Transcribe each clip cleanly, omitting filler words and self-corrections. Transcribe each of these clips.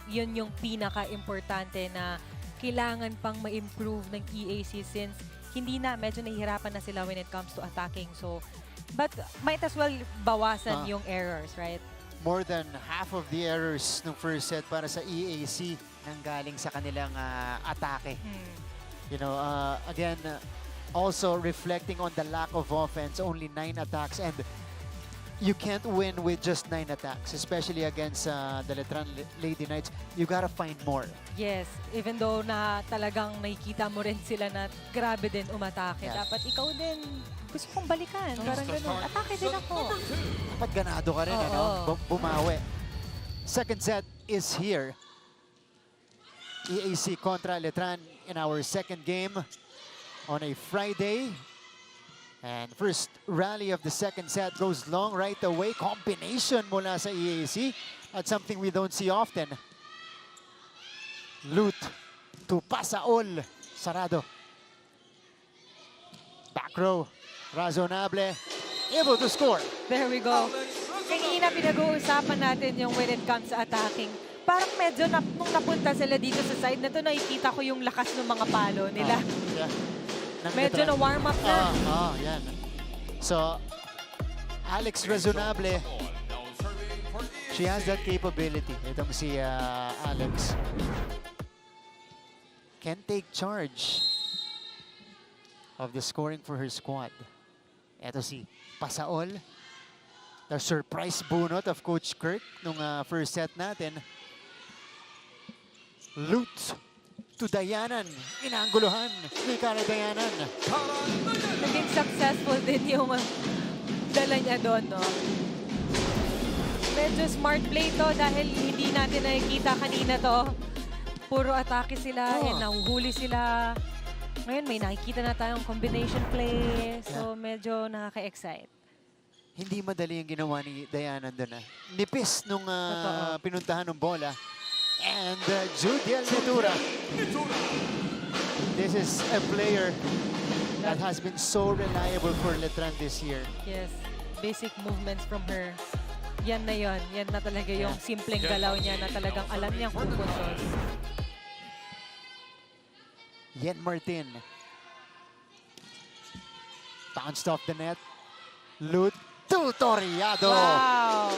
yun yung pinaka-importante na kailangan pang ma-improve ng EAC since hindi na, medyo nahihirapan na sila when it comes to attacking. So, but might as well bawasan yung errors, right? More than half of the errors ng first set para sa EAC nanggaling sa kanilang atake. You know, again, also reflecting on the lack of offense, only 9 attacks, and you can't win with just 9 attacks, especially against the Letran Lady Knights. You gotta find more. Yes, even though na talagang nakikita mo rin sila na grabe din umatake. Yeah. Dapat ikaw din, gusto kong balikan. Parang ganun. Atake din ako. Dapat ganado ka rin, ano? Bumawi. Second set is here. EAC kontra Letran in our second game on a Friday. And first rally of the second set goes long right away. Combination mula sa EAC at something we don't see often. Loot to Pasaol. Sarado. Back row. Razonable. Able to score. There we go. Kanina pinag-uusapan natin yung when it comes sa attacking. Parang medyo nung napunta sila dito sa side na to, nakikita ko yung lakas ng mga palo nila. Yeah. Medyo na warm up na. Yan. So, Alex Razonable, she has that capability. Itong si Alex. Can take charge of the scoring for her squad. Ito si Pasaol. The surprise bunot of Coach Kirk nung first set natin. Loot to Dayanan. Inaangguluhan ni Cara Dayanan. Naging successful din yung dala niya doon, no? Medyo smart play to dahil hindi natin nakikita kanina to. Puro atake sila, and nahuhuli sila. Ngayon may nakikita na tayong combination play. So medyo nakaka-excite. Hindi madali yung ginawa ni Dayanan doon. Nipis nung pinuntahan ng bola. And Judiel Nitura. This is a player that has been so reliable for Letran this year. Yes, basic movements from her. Yan na yon. Yan na talaga yung simpleng galaw niya na talagang alam niyang pupuntos. Yen Martin. Bounced off the net. Loot to Toriado. Wow!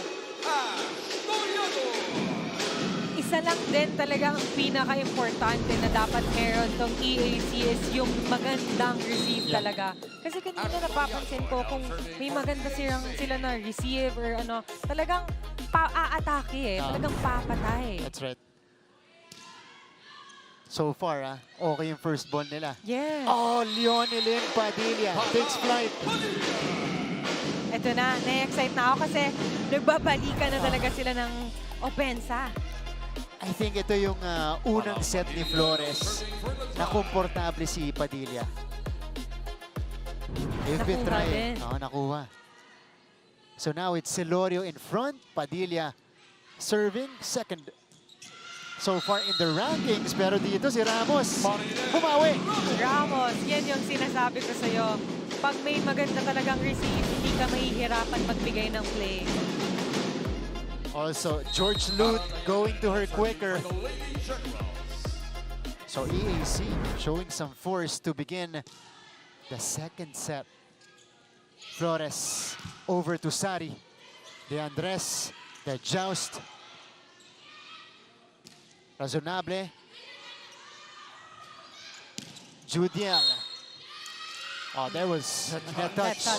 Isa lang din talaga ang pinaka-importante na dapat meron tong EAC is yung magandang receive talaga. Kasi kanina napapansin ko kung may maganda sila na receive or ano, talagang pa-aatake talagang papatay. That's right. So far, okay yung first ball nila. Yes. Oh, Leonelyn Padilla takes flight. Ito na, na-excite na ako kasi nagbabalikan na talaga sila ng opensa. I think ito yung unang set ni Flores na komportable si Padilla. They've been trying. Nakuha. So now it's Celorio in front. Padilla serving second so far in the rankings. Pero dito si Ramos bumawi. Ramos, yan yung sinasabi ko sa'yo. Pag may maganda talagang receive, hindi ka mahihirapan magbigay ng play. Also, George Loot going to her quicker. So EAC showing some force to begin the second set. Flores over to Sari. De Andres, the joust. Razonable. Judiel. Oh, there was a touch.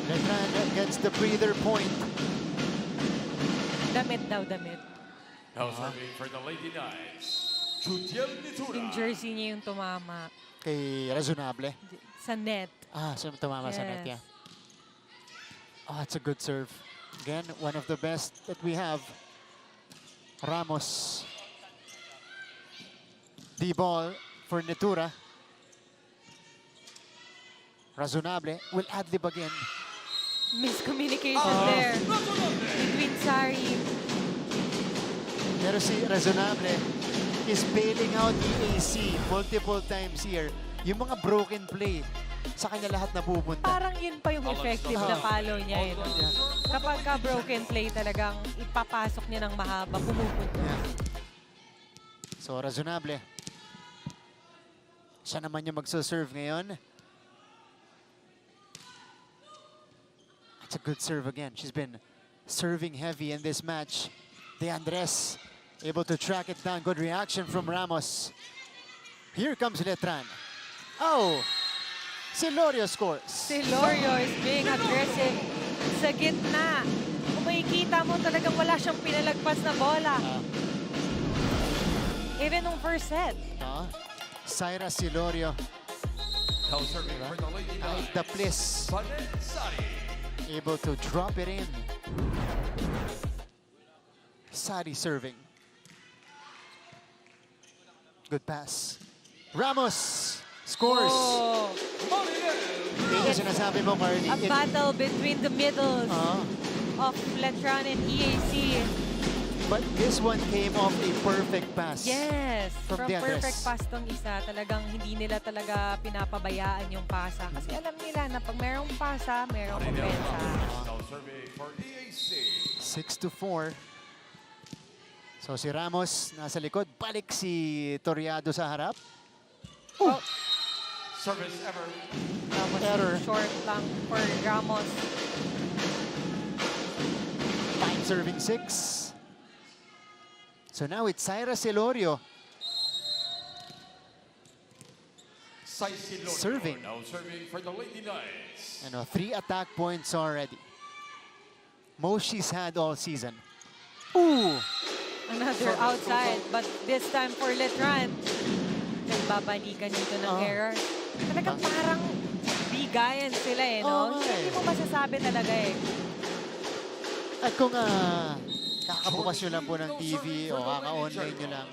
Letran gets the breather point. Damit daw, damit. Now serving for the Lady Knights, Judiel Nitura. Yung jersey niya yung tumama. Kay Razonable. Sa net. So tumama sa net, yeah. Oh, it's a good serve. Again, one of the best that we have. Ramos. The ball for Nitura. Razonable will ad-lib again. Miscommunication there between Sari. Pero si Razonable is bailing out EAC multiple times here. Yung mga broken play, sa kanya lahat napupunta. Parang yun pa yung effective na follow niya. Yeah. Kapag ka broken play talagang ipapasok niya ng mahaba, pumupunto. Yeah. So, razonable. Siya naman yung magsuserve ngayon. It's a good serve again. She's been serving heavy in this match. De Andres able to track it down. Good reaction from Ramos. Here comes Letran. Oh! Silorio scores. Si Lorio is being aggressive sa gitna. Kung makikita mo talagang wala siyang pinalagpas na bola. Even nung first set. Syra Silorio. Now serving for the Lady Kahit Knights. the bliss. Panet Sari. Able to drop it in. Sari serving. Good pass. Ramos scores. Oh, Hindi yung sinasabi mo, Carly. a battle between the middles of Letran and EAC. But this one came off a perfect pass. Yes, From from De Andres. perfect pass tong isa, talagang hindi nila talaga pinapabayaan yung pasa. Kasi alam nila na pag merong pasa, merong kumpensa. Now serving for EAC. 6-4. So si Ramos nasa likod. Balik si Toriado sa harap. Oh, Service ever. tapos Error. short lang for Ramos. Time serving 6. So now it's Syra Silorio. Silorio Serving. now serving for the Lady Knights. 3 attack points already. Most she's had all season. Ooh! Another outside, but this time for Letran. Nagbabalikan dito ng error. Talagang parang bigayan sila eh, no? Oo nga eh. Hindi mo masasabi talaga eh. At kung kakabukas nyo lang po ng TV o kaka-online nyo lang,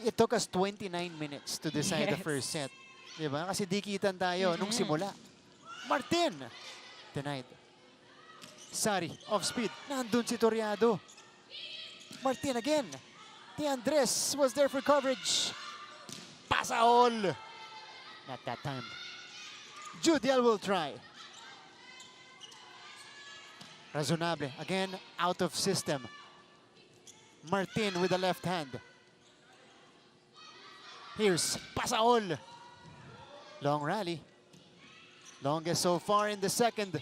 it took us 29 minutes to decide the Yes. first set. Diba? Kasi dikitan tayo nung simula. Martin! Denied. Sari, off speed. Nandun si Toriado. Martin again. De Andres was there for coverage. Pasa all. Not that time. Judiel will try. Razonable. Again, out of system. Martin with the left hand. Here's Pasaol. Long rally. Longest so far in the second.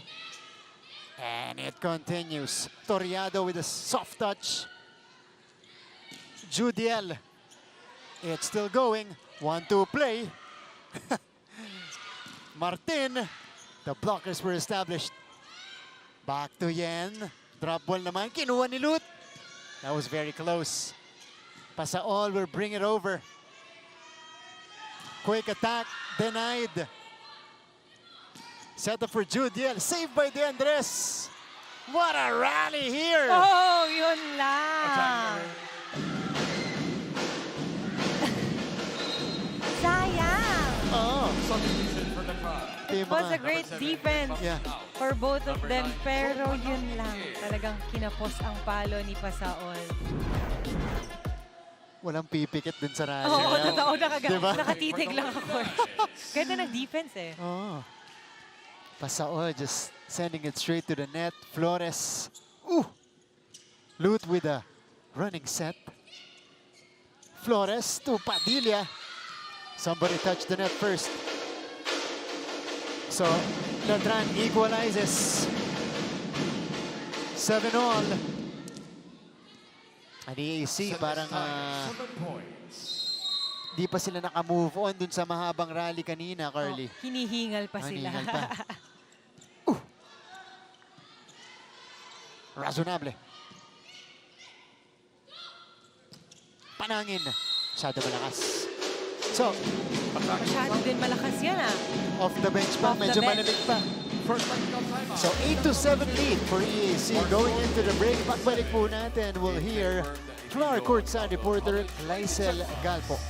And it continues. Toriado with a soft touch. Judiel. It's still going. 1-2 play. Martin. The blockers were established. Back to Yen. Drop ball naman. Kinuha ni Lut. That was very close. Pasaol will bring it over. Quick attack. Denied. Set up for Judiel. Saved by De Andres. What a rally here. Oh, yun lang. Sayang. Oh. Substitution for the crowd. It was a great defense Yeah. for both of them, pero yun lang. Talagang kinapos ang palo ni Pasaol. Walang pipikit din sa rally. Oo, Kaya- totoo. Diba? Nakatitig lang ako. Ganda ng defense eh. Oh. Pasaol just sending it straight to the net. Flores. Ooh. Lut with a running set. Flores to Padilla. Somebody touched the net first. So, Letran equalizes. 7-all. Ang EAC parang 7 points. di pa sila naka-move on dun sa mahabang rally kanina, Carly. Hinihingal pa sila. Hinihingal pa. Razonable. Panangin. Masyado malakas. So, Masyado din malakas yan ah. off the bench pa. Off the Medyo bench. malamig pa. First technical timeout. So, 8-7 lead for EAC. Going into the break, pagbalik po natin, we'll hear from our courtside reporter, Lysel Galpo.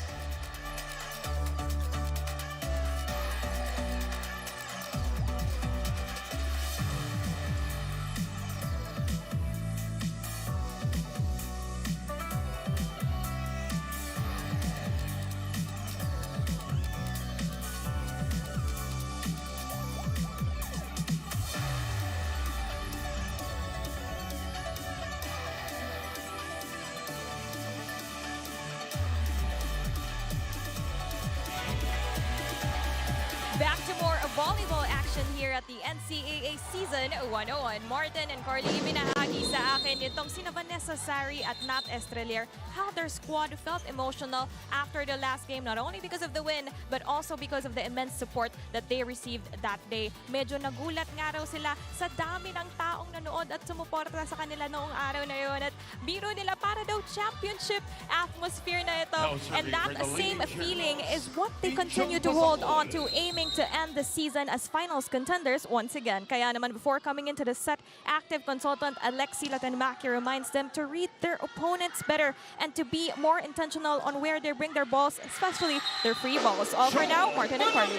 here at the NCAA Season 101. Martin and Carly, ibinahagi sa akin itong sina Vanessa Sari at Nat Estrelier, how their squad felt emotional after the last game, not only because of the win, but also because of the immense support that they received that day. Medyo nagulat nga raw sila sa dami ng taong nanood at sumuporta sa kanila noong araw na yun. At biro nila para daw championship atmosphere na ito. And that same feeling is what they continue to hold on to, aiming to end the season as finals contenders once again. Kaya naman before coming into the set, active consultant Alexi Latanmaki reminds them to read their opponents better and to be more intentional on where they bring their balls, especially their free balls. All for now, Martin and Carly.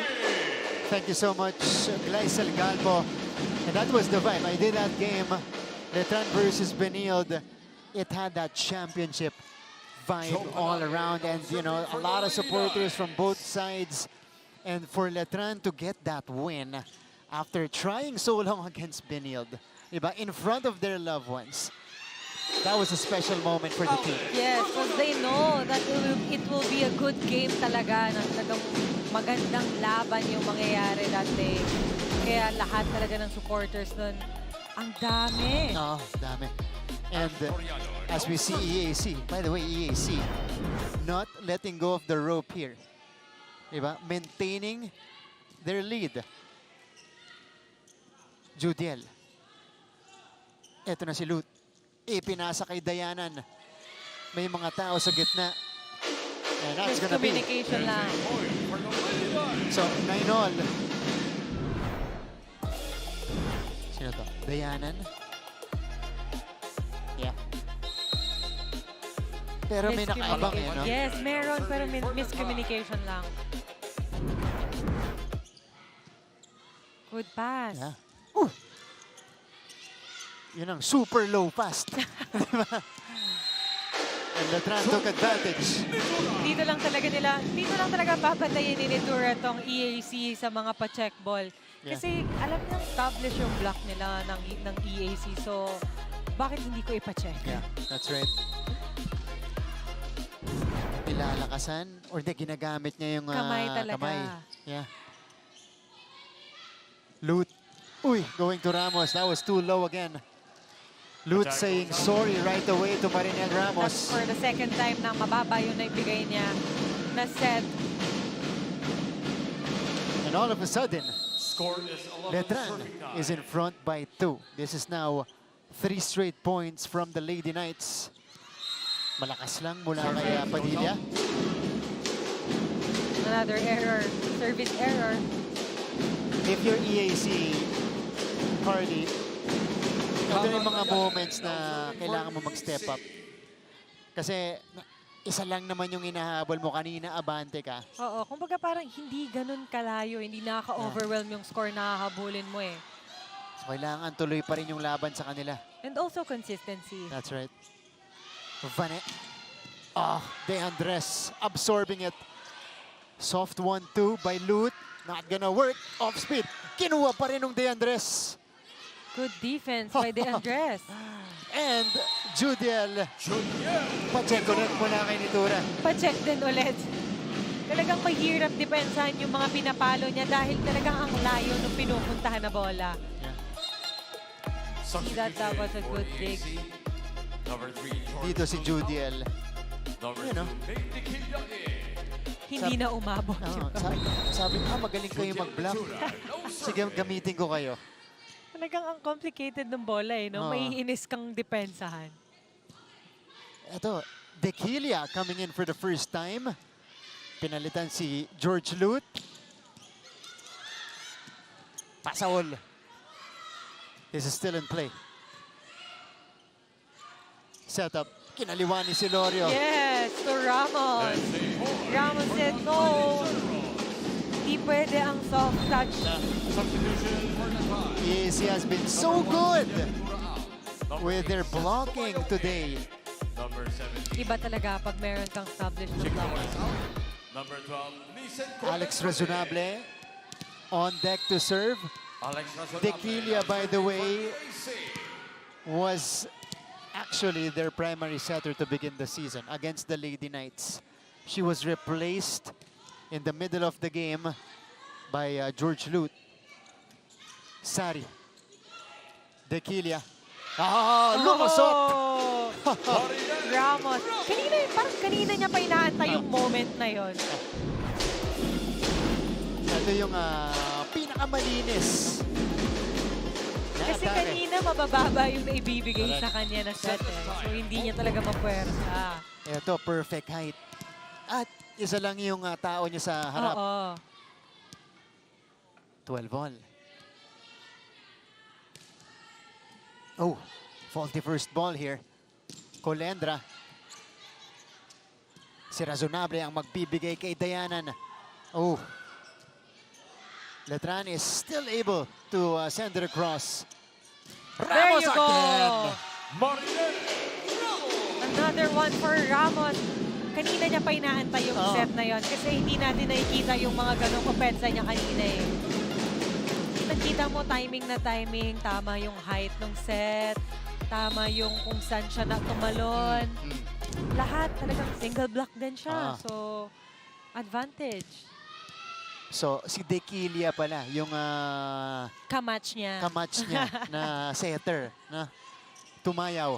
Thank you so much, Gleisel Galbo. And that was the vibe. I did that game, Letran versus Benilde. It had that championship vibe all around, and you know, a lot of supporters from both sides. And for Letran to get that win after trying so long against Benilde, diba, in front of their loved ones, that was a special moment for the team. Yes, because they know that it will be a good game talaga. Na talagang magandang laban yung mangyayari that day. Kaya lahat talaga ng supporters nun, ang dami. Oh, dami. And as we see EAC, by the way, EAC, not letting go of the rope here. Diba? Maintaining their lead. Judiel. Ito na si Lut. Ipinasa kay Dayanan. May mga tao sa gitna. And that's gonna be. Communication lang. So, 9-all. Sino to? Dayanan. Yeah. Pero may nakaabang eh, no? Yes, meron, pero miscommunication lang. Good pass. Yeah. Ooh. Yun ang super low fast. Diba? And Letran took advantage. Dito lang talaga babantayin ni Nitura tong EAC sa mga pa-check ball. Yeah. Kasi alam nilang establish yung block nila ng EAC. So, bakit hindi ko ipa-check? Yeah, that's right. Nilalakasan or di ginagamit niya yung Kamay talaga. kamay. Yeah. Lut. Uy, going to Ramos. That was too low again. Lut saying sorry right away to Marinel That's Ramos. for the second time na mababa yung naibigay niya na set. And all of a sudden, Score is 11 Letran serving nine. is in front by 2. This is now 3 straight points from the Lady Knights. Malakas lang mula kay Padilla. Another error. Service error. If you're EAC, Carly, ito yung mga moments na kailangan mo mag-step up. Kasi isa lang naman yung inahabol mo kanina, abante ka. Oo, kumbaga parang hindi ganun kalayo, hindi nakaka-overwhelm yung score na hahabulin mo eh. So kailangan tuloy pa rin yung laban sa kanila. And also consistency. That's right. Vane. Oh, De Andres absorbing it. Soft 1-2 by Lut. Not gonna work. Off speed. Kinuha pa rin ng De Andres. Good defense by De Andres. And Judiel. Pa-check ulit mula kay Nitura. Pa-check din ulit. Talagang mahirap depensahan yung mga pinapalo niya dahil talagang ang layo ng pinupuntahan na bola. Substitution that was a for good dig. EAC. Number 3, Dito si Judiel. Number You know. 2, Nate Diquillane. Hindi na umabot Oo, yung sabi magaling kayo mag-block. Sige, gamitin ko kayo. Talagang ang complicated ng bola eh, no? Oo. Maiinis kang depensahan. Ito, Dequilia coming in for the first time. Pinalitan si George Lut. Pasaol. This is still in play. Setup. Kinaliwan ni Silorio. Yes, to Ramos. Ramos said, no, hindi pwede ang soft touch. Substitution for the tie. EAC has been so good with their blocking today. Number 17, Iba talaga pag meron kang established na Chico block. is out. Number 12, Lisen Alex Razonable on deck to serve. Alex Razonable. Dequilia, by the way, was actually their primary setter to begin the season against the Lady Knights. She was replaced in the middle of the game by George Lut. Sari. Dequilia. Lumusot! Oh! Ramos. Parang kanina niya pa inaantay yung moment na yon. Ito yung pinakamalinis. na Kasi atake. kanina mabababa yung naibibigay sa kanya na set eh. So hindi niya talaga mapuwersa. Ito, perfect height. At isa lang yung tao niya sa harap. Oo. 12 all. Oh, faulty first ball here. Colendra. Si Razonable ang magbibigay kay Dayanan. Oh. Letran is still able to send it across. There Ramos you go. again. Martin Another one for Ramos. Kanina niya pa inaantay yung set na yon kasi hindi natin nakikita yung mga ganong opensa niya kanina eh. Nakita mo timing na timing, tama yung height ng set, tama yung kung saan siya na tumalon. Lahat talagang single block din siya. So, advantage. So, si Dequilia pala, yung Kamatch niya. kamatch niya na setter. Na tumayaw.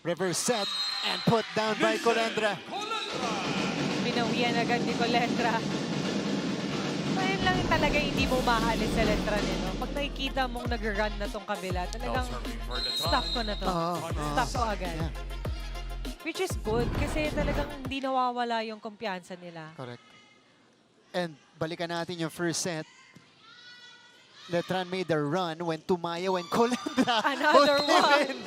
Reverse set and put down by Colendra. Binawian agad ni Colendra. Ayun lang talaga hindi mo maalis sa Letran eh. No? Pag nakikita mong nag-run na tong kabila, talagang stop ko na to. Stop ko agad. Yeah, Which is good kasi talagang hindi nawawala yung kumpiyansa nila. correct. And balikan natin yung first set. Letran made the run when tumayaw and Colendra. Another one.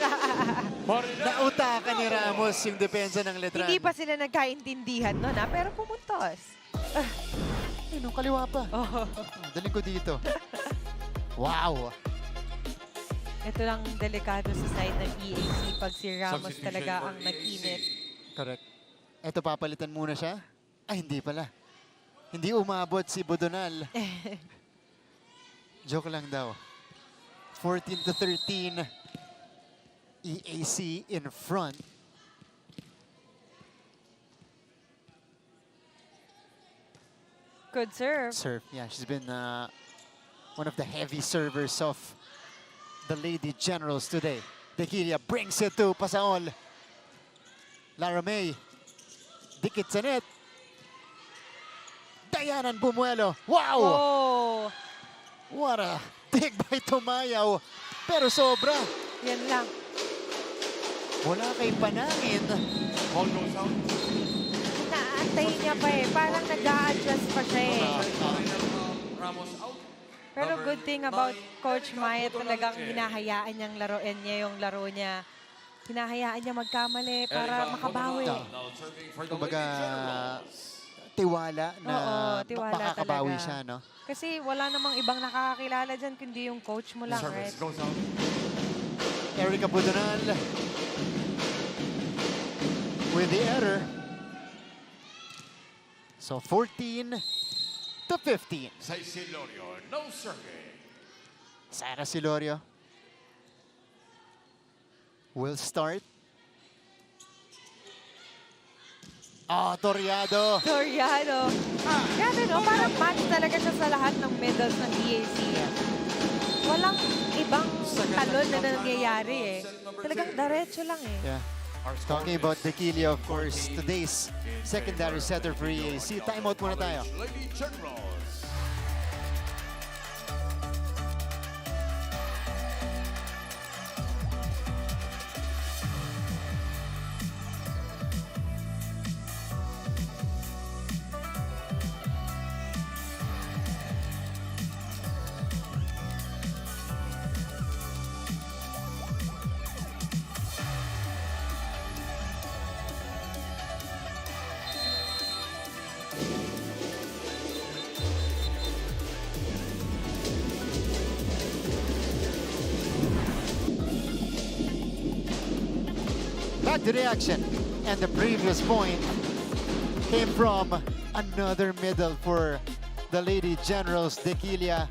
Nautakan ni Ramos yung depensa ng Letran. Hindi pa sila nagkaintindihan nun, pero pumuntos. Ay, nung kaliwa pa. Daling ko dito. Wow. Ito lang delikado sa side ng EAC pag si Ramos talaga ang nag-init. Correct. Eto, papalitan muna siya. Ay, hindi pala. Hindi umabot si Budonal. Joke lang daw. 14-13. EAC in front. Good serve. Serve. Yeah, she's been one of the heavy servers of the Lady Generals today. Dequilia brings it to Pasaol. Lara May. Dikit sa net. Dayanan Bumuelo. Wow! Oh, What a dig by Tumayaw. Pero sobra. yan lang. Wala kay Panangin. Ball goes out. Naantay niya pa eh. Parang nag-a-adjust pa siya eh. Ramos out. Pero good thing about Coach Maya, talagang hinahayaan niyang laruin niya yung laro niya. Hinahayaan niya magkamali para makabawi. Now serving for the Kumbaga, Lady Generals. tiwala na Oo, tiwala makakabawi talaga. siya, no? Kasi wala namang ibang nakakakilala dyan kundi yung coach mo lang, Service right? goes out. Erica Budonal with the error. So 14-15. Say Silorio, no serving. Sara Silorio will start. Toriado. Toriano. Grabe no, parang match talaga siya sa lahat ng medals ng EAC. Walang ibang talon na nangyayari eh. Talagang diretso lang eh. Yeah. Talking about Dequilia, of course, today's secondary setter for EAC. Timeout muna tayo. Lady Generals. Back to the action. And the previous point came from another middle for the Lady Generals. Dequilia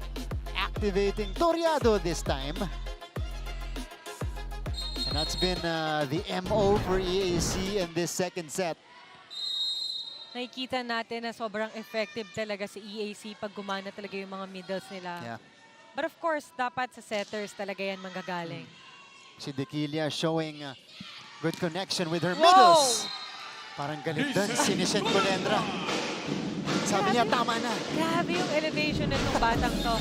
activating Toriado this time. And that's been the MO for EAC in this second set. Nakikita natin na sobrang effective talaga si EAC pag gumana talaga yung mga middles nila. Yeah. But of course, dapat sa setters talaga yan manggagaling. Si Dequilia showing good connection with her Whoa! middles. Parang galit doon si Nishen Colendra. Sabi niya, tama na. Grabe yung elevation nitong batang to.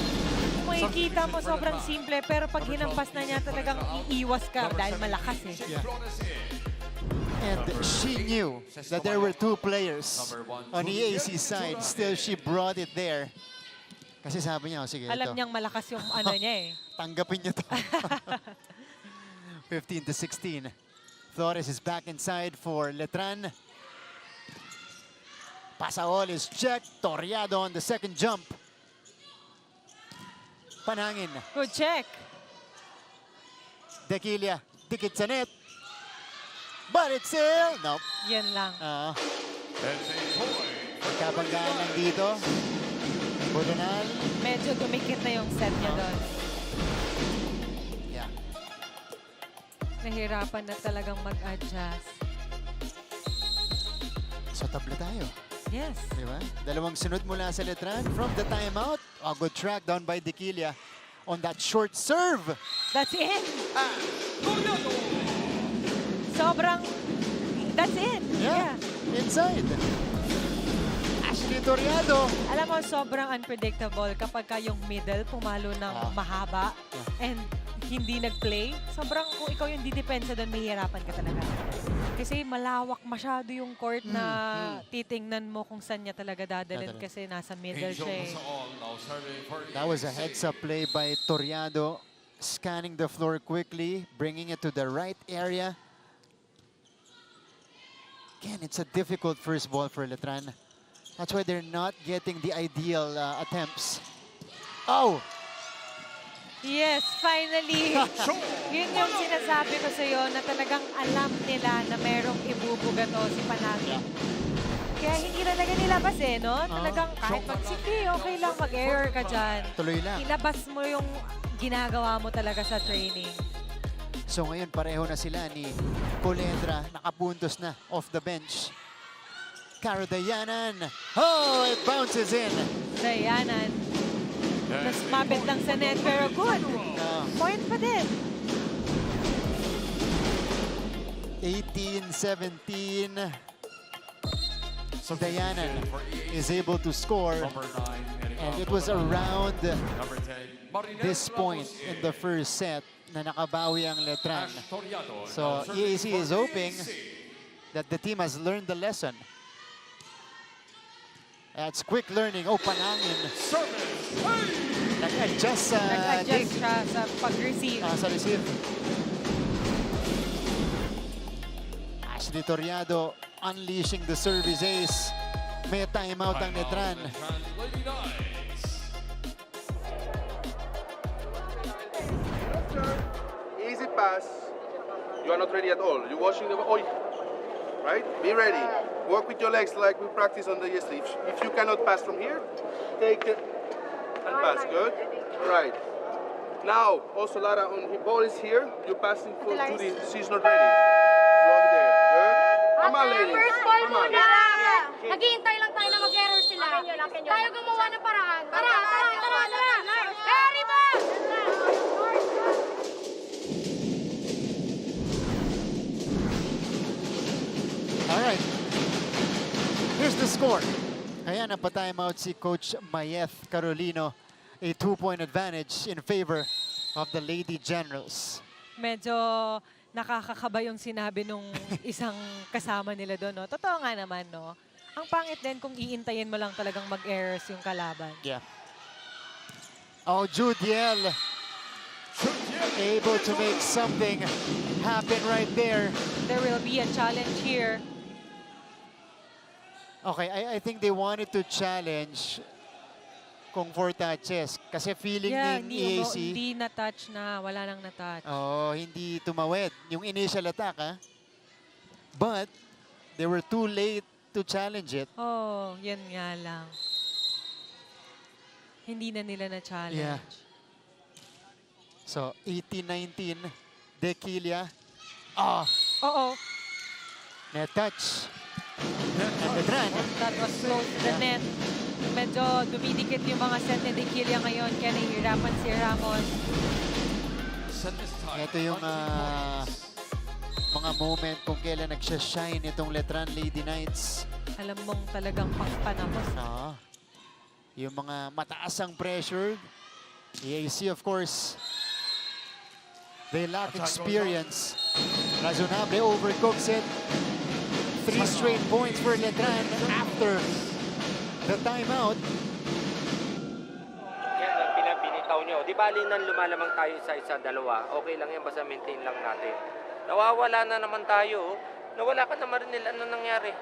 Kung makikita mo, sobrang simple. Pero pag hinampas na niya, talagang iiwas ka dahil malakas eh. And she knew that there were two players on EAC side. Still, she brought it there. Kasi sabi niya, sige, Alam ito. niyang malakas yung ano niya eh. Tanggapin niyo to. 15-16. Flores is back inside for Letran. Pasaol is checked. Toriado on the second jump. Panangin. Good check. Dequilia. Dikit sa net. But it's still... Nope. Yan lang. That's a point. Pagkabanggaan lang dito. Budonal. Medyo dumikit na yung set niya doon. Yeah. Nahirapan na talagang mag-adjust. So tabla tayo. Yes. Di ba? Dalawang sunod mula sa Letran from the timeout. A good track down by Dequilia on that short serve. That's it. Sobrang... That's it. Yeah. Inside. Ashley Toriado. Alam mo, sobrang unpredictable kapag ka yung middle pumalo ng mahaba and hindi nag-play. Sobrang kung ikaw yung didepensa doon, mahihirapan ka talaga. Kasi malawak masyado yung court na titingnan mo kung saan niya talaga dadalhin kasi nasa middle siya eh. That was a heads-up play by Toriado. Scanning the floor quickly, bringing it to the right area. Again, it's a difficult first ball for Letran. That's why they're not getting the ideal attempts. Oh! Yes, finally! Yun yung sinasabi ko sa'yo na talagang alam nila na merong ibubuga to si Panangin. Kaya hindi talaga nilabas eh, no? Talagang kahit sige, okay lang mag-error ka dyan. Tuloy lang. Ilabas mo yung ginagawa mo talaga sa training. So ngayon pareho na sila ni Colendra. Nakapuntos na off the bench. Caro Dayanan. Oh, it bounces in. Dayanan. Mas mabit lang sa net, pero good. Point pa din. 18-17. So Dayanan is able to score. And it was around this point in the first set na nakabawi ang Letran. So EAC is hoping that the team has learned the lesson. That's quick learning. Oh, Panangin. Nag-adjust sa Nag-adjust siya sa pag-receive. sa receive. Ashley Toriado unleashing the service ace. May timeout ang Letran. Easy pass. You are not ready at all. You're watching the ball. Right? Be ready. Work with your legs like we practiced on the yesterday. If you cannot pass from here, take it and pass. Good? Right. Now, also Lara, on the ball is here. You're passing to the... She's not ready. Block there. Good? Come on, ladies. First ball Come on. muna. Naghihintay lang tayo na mag-error sila. Tayo gumawa ng paraan. Tara. Very ball! Alright. Here's the score. Kaya napa-timeout si Coach Mayeth Carolino. A 2-point advantage in favor of the Lady Generals. Medyo nakakakaba yung sinabi nung isang kasama nila doon, no? Totoo nga naman, no? Ang pangit din kung iintayin mo lang talagang mag-errors yung kalaban. Yeah. Oh, Judiel. Able to make something happen right there. There will be a challenge here. Okay, I think they wanted to challenge kung 4 touches. Kasi feeling Yeah, ng EAC, hindi na-touch na. Wala nang na-touch. hindi tumawid. Yung initial attack, ha? But, they were too late to challenge it. Oh, yan nga lang. Hindi na nila na-challenge. Yeah. So, 18-19, Dequilia. Oo. Net touch. And Letran. That was close to the net. medyo dumidikit yung mga set ni Dequilla ngayon. Kaya nahihirapan si Ramos. Set this time. Ito yung mga moment kung kailan nagsha-shine itong Letran Lady Knights. Alam mong talagang pangpanakos. Yung mga mataas ang pressure. EAC, of course, they lack experience. Razonable overcooks it. 3 straight points for Letran after the timeout. Yan ang pinabinitaw nyo. Di bali nang lumalamang tayo isa-isa, dalawa. Okay lang yan, basta maintain lang natin. Nawawala na naman tayo. Nawala ka naman rin nila. Ano nangyari?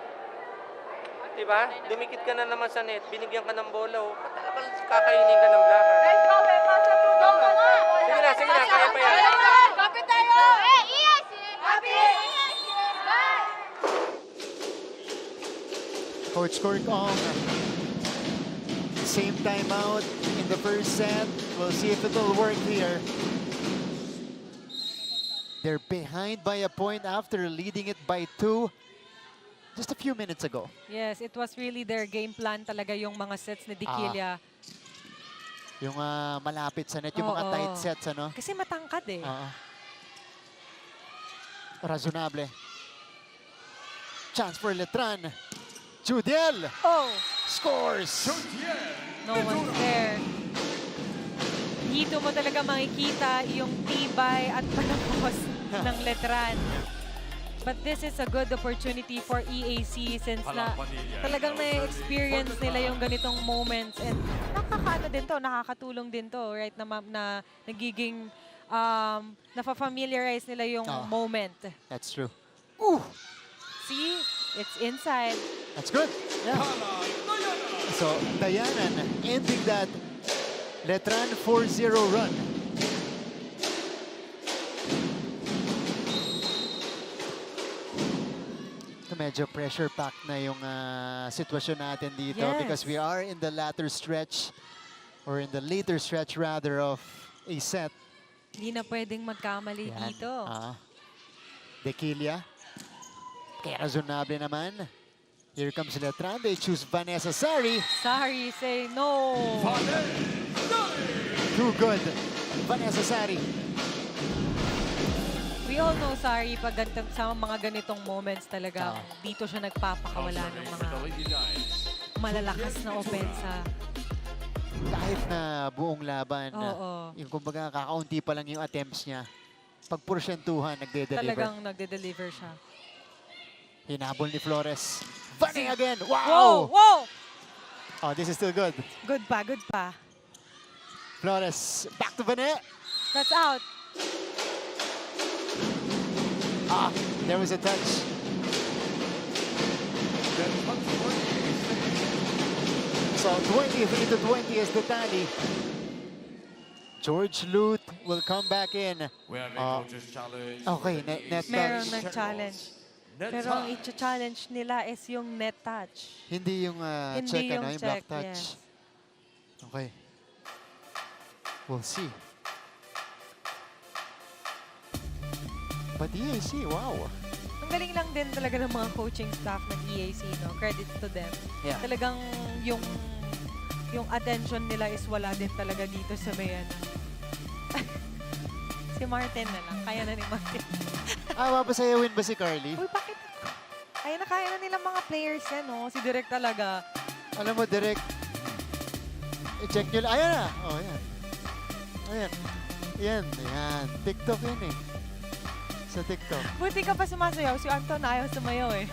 Di ba? Dumikit ka na naman sa net. Binigyan ka ng bola. Talagang kakainin ka ng blocker. Sige na. Kaya pa yan. Kapit tayo! Yes! Kapit! Coach Corkong, same timeout in the first set. We'll see if it'll work here. They're behind by a point after leading it by 2 just a few minutes ago. Yes, it was really their game plan talaga yung mga sets ni Dequilla. Yung malapit sa net, yung mga Oo. tight sets, ano? Kasi matangkad eh. Razonable. Chance for Letran. Judiel Oh! scores! No one's there. Dito mo talaga makikita yung tibay at panapos ng Letran. But this is a good opportunity for EAC since na talagang na-experience nila yung ganitong moments. And nakakaano din to, nakakatulong din to, right? Na nagiging, nafa-familiarize nila yung moment. That's true. See? It's inside. That's good. Yeah. So, Dayanan ending that Letran 4-0 run. Ito medyo pressure-packed na yung sitwasyon natin dito Yes. because we are in the latter stretch or in the later stretch rather of a set. Hindi na pwedeng magkamali dito. Dequilla. Kaya razonable naman. Here comes Letran. They choose Vanessa Sari. Sorry, say no. Too good. Vanessa Sari. We all know, sorry, pag sa mga ganitong moments talaga, dito siya nagpapakawala ng mga malalakas na opensa. Kahit na buong laban, Oo. yung kumbaga kakaunti pa lang yung attempts niya. Pag porsyentuhan, nagde-deliver. Talagang nagde-deliver siya. Hinabol ni Flores. Bunny again. Whoa! Wow! Whoa! Oh, this is still good. Good pa, good pa. Flores, back to Vane. That's out. There was a touch. So 23-20 is the tally. George Lute will come back in. We have a coach's challenge. Okay, net Meron touch. nag-challenge. Net Pero ang touch. i-challenge nila is yung net touch. Hindi yung Hindi check, yung yung check, block touch. yes. Okay. We'll see. But EAC, wow. Ang galing lang din talaga ng mga coaching staff ng EAC, no? Credit to them. Yeah. Talagang yung attention nila is wala din talaga dito sa Mayan. Si Martin na lang. Kaya na ni Martin. Mapasayawin ba si Carly? Uy, bakit? Kaya na kaya na nilang mga players yan, no? Si Direk talaga. Alam mo, direct. I-check nyo lang. Ayan na. Oh, ayan. Ayan. Ayan. TikTok yan eh. Sa TikTok. Buti ka pa sumasayaw. Si Anton ayaw sumayaw eh.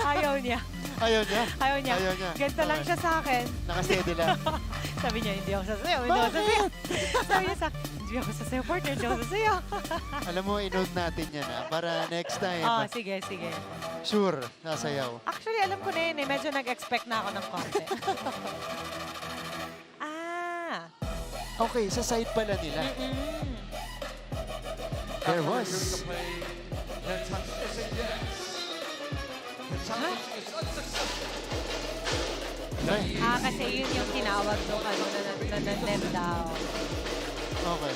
Ayaw niya. Ayaw niya? Ayaw niya. Ayaw niya. Ganito lang Okay. siya sa akin. Nakastedy lang. Sabi niya, hindi ako sasayaw. Hindi ako sasayaw. Sabi niya sa akin, hindi ako sasayaw, partner. Hindi ako sasayaw. Alam mo, i-note natin yan para next time. Sige, sige. Sure, sasayaw. Actually, alam ko na yun eh. Medyo nag-expect na ako ng konti. Okay, sa side pala nila. There was. Net touch is a yes. The challenge is unsuccessful. Kasi yun yung tinawag nung ano na net daw. Okay.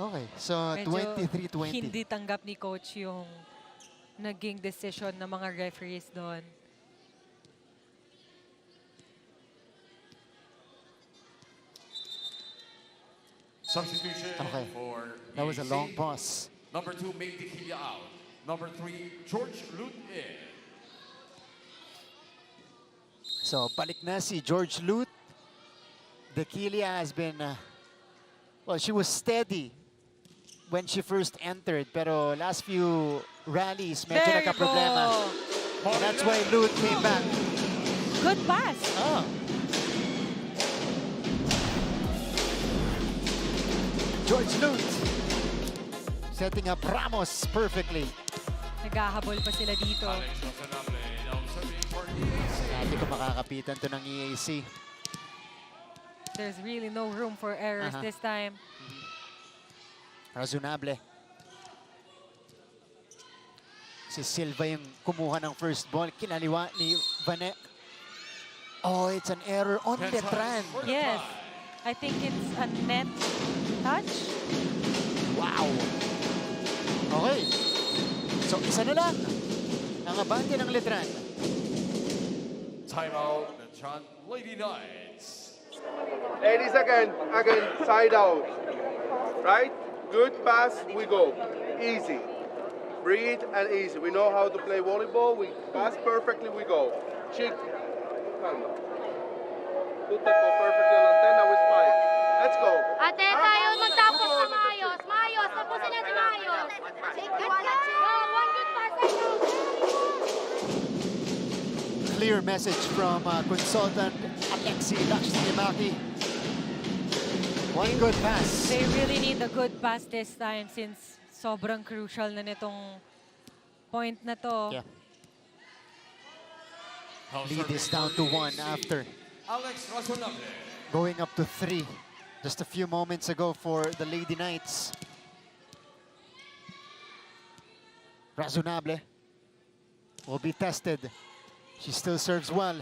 Okay, so Medyo 23-20. hindi tanggap ni coach yung naging decision ng mga referees doon. Substitution Okay. for That was a EAC. long pause. Number 2, May Tequila out. Number 3, George Lute in. So, balik na si George Lute. Dequilia has been, well, she was steady when she first entered. Pero last few rallies, medyo There you nagka-problema. go. And that's why Lute came back. Good pass. Oh. George Lute setting up Ramos perfectly. Naghahabol pa sila dito. Alex Razonable now serving for EAC. Hindi ko makakapitan to ng EAC. There's really no room for errors Aha. this time. Razonable. Si Silva yung kumuha ng first ball. Kinaliwa ni Vanek. Oh, it's an error on Letran. Yes. I think it's a net touch. Wow. Okay. So, isa na lang. Ang abante ng Letran. Timeout, the Chan Lady Knights. Ladies again, side out. Right? Good pass, we go. Easy. Breathe and easy. We know how to play volleyball. We pass perfectly, we go. Chick. Calma. Put that ball perfectly on antena with spike. Let's go. Ate, tayo magtapos na maayos. Maayos, tapusin natin maayos. One good pass, I know. Clear message from consultant Alexi Lakshmaki. One good pass. They really need a good pass this time since sobrang crucial na nitong point na to. Yeah. Lead is down to 1 after Alex Razonable. going up to 3 just a few moments ago for the Lady Knights. Razonable will be tested. She still serves well.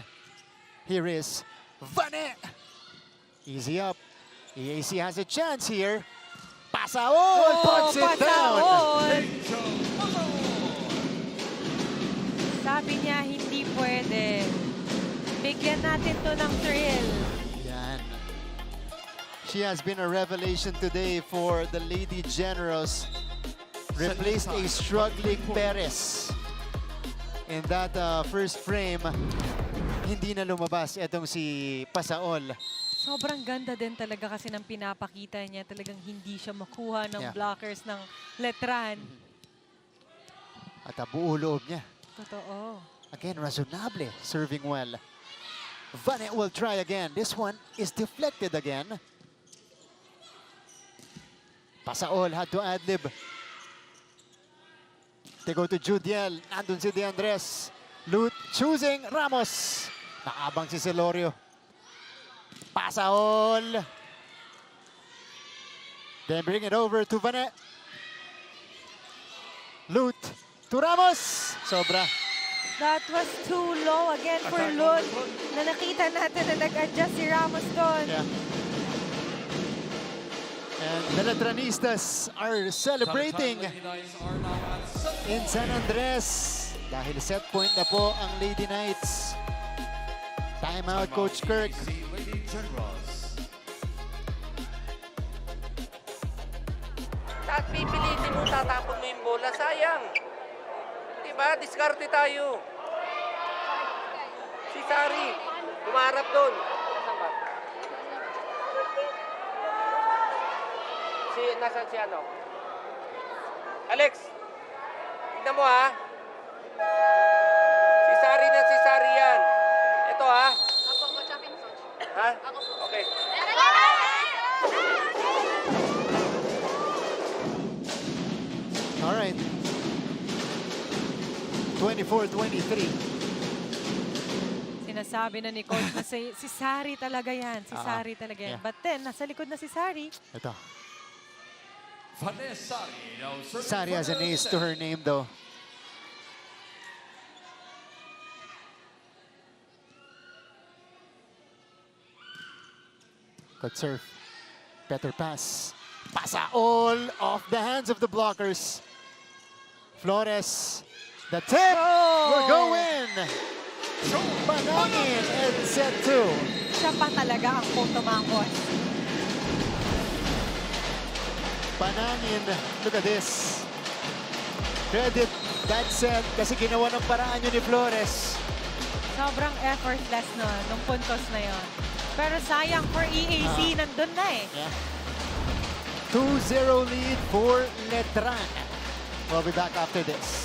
Here is Vanek. Easy up. EAC has a chance here. Pasaol puts it down. Pasaol! Sabi niya, hindi pwede. Bigyan natin to ng thrill. Yan. She has been a revelation today for the Lady Generals. Replaced a struggling Perez. In that first frame, hindi na lumabas itong si Pasaol. Sobrang ganda din talaga kasi ng pinapakita niya. Talagang hindi siya makuha ng Yeah. blockers ng Letran. At buo loob niya. Totoo. Again, Razonable serving well. Vanek will try again. This one is deflected again. Pasaol had to ad-lib. They go to Judiel. Nandun si De Andres. Lute choosing Ramos. Nakabang si Celorio. Pasaol. Then bring it over to Vanek. Lute to Ramos. Sobra. That was too low again for Lud. Na nakita natin na nag-adjust si Ramos doon. Yeah. And the Letranistas are celebrating Lady Knights are now at set. in San Andres. Dahil set point na po ang Lady Knights. Timeout, Coach Kirk. EAC Lady Generals. At pipilitin mo, tatapon mo yung bola. Sayang. Diba? Diskarte tayo. Si Sari, tumarap doon. Nasaan ba? Nasaan si ano? Alex, tignan mo ha. Si Sari yan. Ito ha. Ako po, Chapin Coach. Ha? Ako po. Okay. All right. 24-23. Sinasabi na ni Coach na si Sari talaga yan. Si Sari talaga yan. Yeah. But then, nasa likod na si Sari. Ito. Vanessa Sari now serving Sari for has an the ace set. to her name though. Good serve. Better pass. Pasa all off the hands of the blockers. Flores The tip Oh! will go in. Panangin and set 2. Siya pa talaga ang putumangkos. Panangin, look at this. Credit that set kasi ginawa ng paraan yun ni Flores. Sobrang effortless nung puntos na yon. Pero sayang for EAC, nandun na eh. Yeah. 2-0 lead for Letran. We'll be back after this.